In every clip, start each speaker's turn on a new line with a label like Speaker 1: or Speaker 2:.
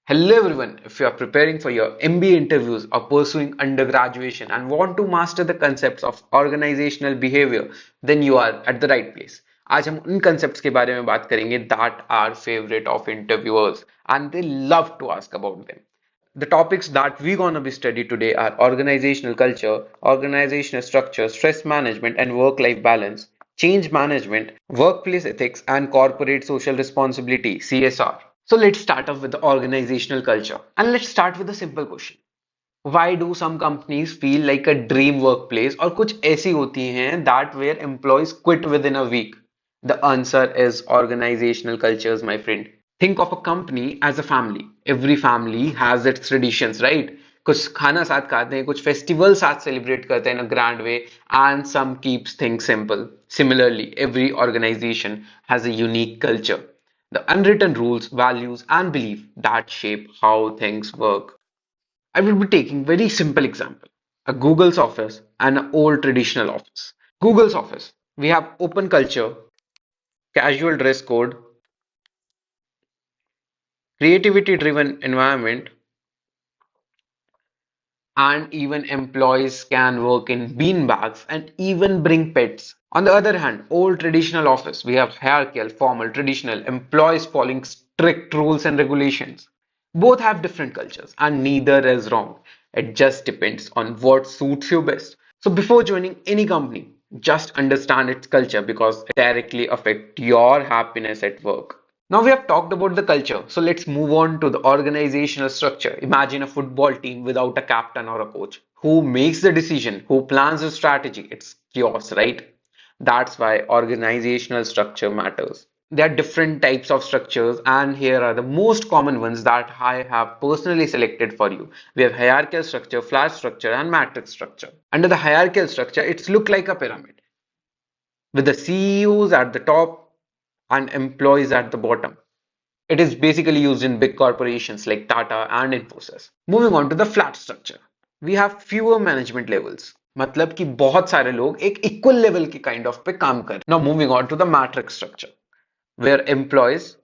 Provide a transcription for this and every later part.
Speaker 1: Hello everyone, if you are preparing for your MBA interviews or pursuing undergraduation and want to master the concepts of organizational behavior, then you are at the right place. आज हम उन concepts के बारे में बात करेंगे that are favorite of interviewers and they love to ask about them. The topics that we're going to be study today are organizational culture, organizational structure, stress management and work-life balance, change management, workplace ethics and corporate social responsibility, CSR. So let's start off with the organizational culture. And let's start with a simple question. Why do some companies feel like a dream workplace और कुछ ऐसी होती हैं that where employees quit within a week? The answer is organizational cultures, my friend. Think of a company as a family. Every family has its traditions, right? कुछ खाना साथ खाते हैं, कुछ फेस्टिवल साथ सेलिब्रेट करते हैं in a grand way, and some keeps things simple. Similarly, every organization has a unique culture, the unwritten rules, values, and belief that shape how things work. I will be taking very simple example. A Google's office and an old traditional office. Google's office. We have open culture, casual dress code, creativity driven environment, and even employees can work in bean bags and even bring pets. On the other hand, old traditional office, we have hierarchical, formal, traditional, employees following strict rules and regulations. Both have different cultures and neither is wrong. It just depends on what suits you best. So before joining any company, just understand its culture because it directly affects your happiness at work. Now we have talked about the culture, so let's move on to the organizational structure. Imagine a football team without a captain or a coach. Who makes the decision? Who plans the strategy? It's chaos, right? That's why organizational structure matters. There are different types of structures, and here are the most common ones that I have personally selected for you. We have hierarchical structure, flat structure, and matrix structure. Under the hierarchical structure, it's look like a pyramid with the CEOs at the top and employees at the bottom. It is basically used in big corporations like Tata and Infosys. Moving on to the flat structure. We have fewer management levels. मतलब कि बहुत सारे लोग एक equal level की kind of पे काम कर. Now moving on to the matrix structure, where employees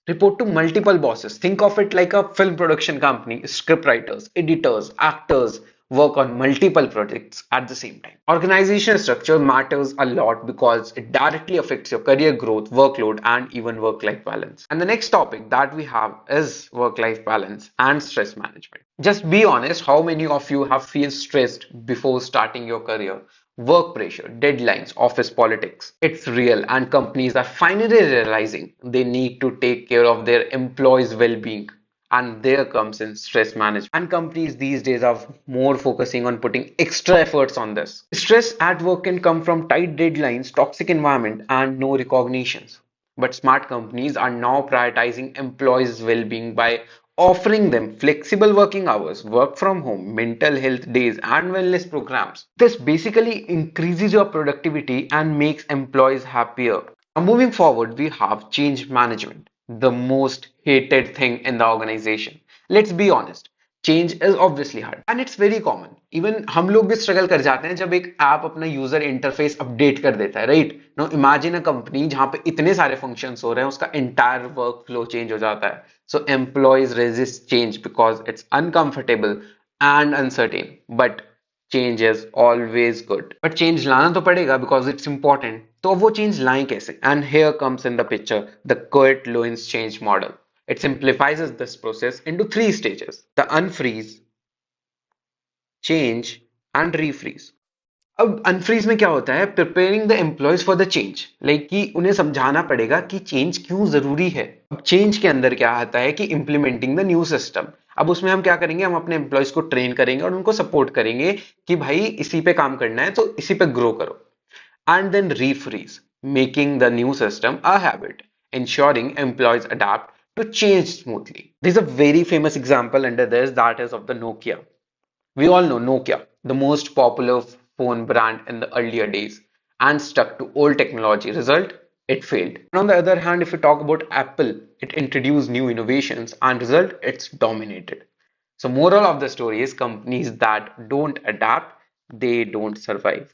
Speaker 1: report to multiple bosses. Think of it like a film production company. Scriptwriters, editors, actors work on multiple projects at the same time. Organizational structure matters a lot because it directly affects your career growth, workload, and even work-life balance. And the next topic that we have is work-life balance and stress management. Just be honest, how many of you have feel stressed before starting your career? Work pressure, deadlines, office politics. It's real, and companies are finally realizing they need to take care of their employees' well being. And there comes in stress management. And companies these days are more focusing on putting extra efforts on this. Stress at work can come from tight deadlines, toxic environment, and no recognitions. But smart companies are now prioritizing employees' well being by offering them flexible working hours, work from home, mental health days, and wellness programs. This basically increases your productivity and makes employees happier. Now, moving forward, we have change management, the most hated thing in the organization. Let's be honest. Change is obviously hard and it's very common. Even हम लोग भी struggle कर जाते हैं जब एक app अपना user interface update कर देता है, right? No imagine a company जहां पे इतने सारे फंक्शंस हो रहे हैं, उसका एंटायर वर्क फ्लो चेंज हो जाता है. So employees resist change because it's uncomfortable and uncertain, but change is always good. But change लाना तो पड़ेगा बिकॉज इट्स इंपॉर्टेंट. तो वो चेंज लाएं कैसे? And here comes in the picture the Kurt Lewin's change model. It simplifies this process into three stages: the unfreeze, change, and refreeze. अब unfreeze में क्या होता है? Preparing the employees for the change, like कि उन्हें समझाना पड़ेगा कि चेंज क्यों जरूरी है. अब चेंज के अंदर क्या आता है कि इम्प्लीमेंटिंग द न्यू सिस्टम. अब उसमें हम क्या करेंगे? हम अपने एम्प्लॉयज को ट्रेन करेंगे और उनको सपोर्ट करेंगे कि भाई इसी पे काम करना है तो इसी पे ग्रो करो. And then refreeze, making the new system a habit, ensuring employees adapt to change smoothly. There's a very famous example under this, that is of the Nokia. We all know Nokia, the most popular phone brand in the earlier days, and stuck to old technology. Result, it failed. And on the other hand, if we talk about Apple, it introduced new innovations and result, it's dominated. So moral of the story is companies that don't adapt, they don't survive.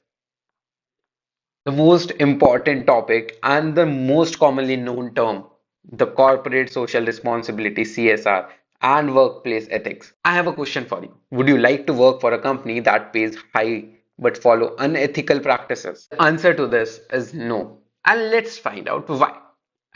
Speaker 1: The most important topic and the most commonly known term, the corporate social responsibility, CSR. and workplace ethics. I have a question for you. Would you like to work for a company that pays high but follow unethical practices? The answer to this is no. And let's find out why.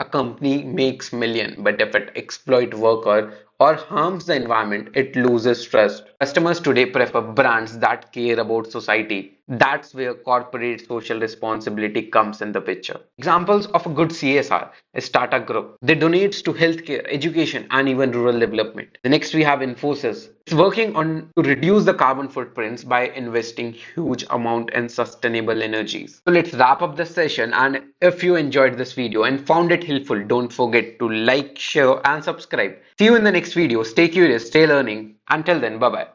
Speaker 1: A company makes million, but if it exploits worker or harms the environment, it loses trust. Customers today prefer brands that care about society. That's where corporate social responsibility comes in the picture. Examples of a good CSR is Tata Group. They donate to healthcare, education, and even rural development. The next we have Infosys. It's working on to reduce the carbon footprints by investing huge amount in sustainable energies. So let's wrap up this session, and if you enjoyed this video and found it helpful, don't forget to like, share and subscribe. See you in the next video. Stay curious, stay learning. Until then, bye bye.